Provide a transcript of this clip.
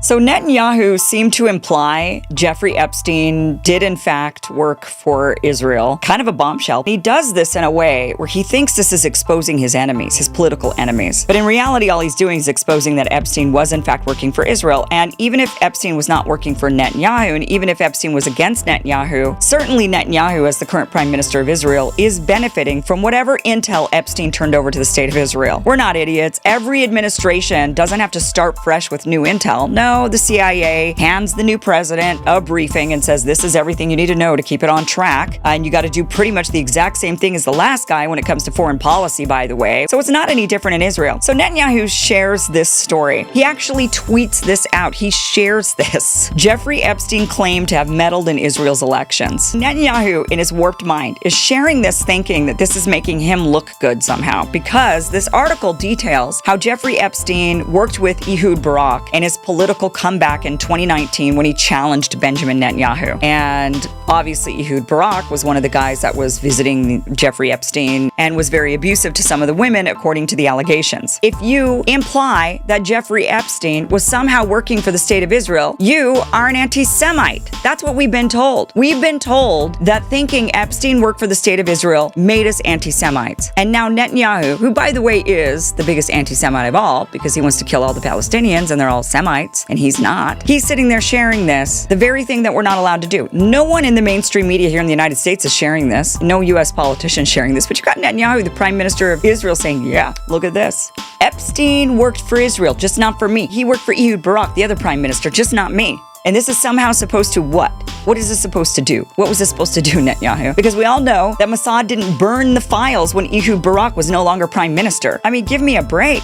So Netanyahu seemed to imply Jeffrey Epstein did in fact work for Israel. Kind of a bombshell. He does this in a way where he thinks this is exposing his enemies, his political enemies. But in reality, all he's doing is exposing that Epstein was in fact working for Israel. And even if Epstein was not working for Netanyahu, and even if Epstein was against Netanyahu, certainly Netanyahu, as the current prime minister of Israel, is benefiting from whatever intel Epstein turned over to the state of Israel. We're not idiots. Every administration doesn't have to start fresh with new intel. No, the CIA hands the new president a briefing and says, this is everything you need to know to keep it on track. And you got to do pretty much the exact same thing as the last guy when it comes to foreign policy, by the way. So it's not any different in Israel. So Netanyahu shares this story. He actually tweets this out. He shares this. Jeffrey Epstein claimed to have meddled in Israel's elections. Netanyahu, in his warped mind, is sharing this thinking that this is making him look good somehow, because this article details how Jeffrey Epstein worked with Ehud Barak and his political comeback in 2019 when he challenged Benjamin Netanyahu. And obviously Ehud Barak was one of the guys that was visiting Jeffrey Epstein and was very abusive to some of the women, according to the allegations. If you imply that Jeffrey Epstein was somehow working for the state of Israel, you are an anti-Semite. That's what we've been told. We've been told that thinking Epstein worked for the state of Israel made us anti-Semites. And now Netanyahu, who by the way is the biggest anti-Semite of all, because he wants to kill all the Palestinians and they're all Semites, and he's not. He's sitting there sharing this, the very thing that we're not allowed to do. No one in the mainstream media here in the United States is sharing this. No U.S. politician sharing this. But you've got Netanyahu, the prime minister of Israel, saying, yeah, look at this. Epstein worked for Israel, just not for me. He worked for Ehud Barak, the other prime minister, just not me. And this is somehow supposed to what? What is this supposed to do? What was this supposed to do, Netanyahu? Because we all know that Mossad didn't burn the files when Ehud Barak was no longer prime minister. I mean, give me a break.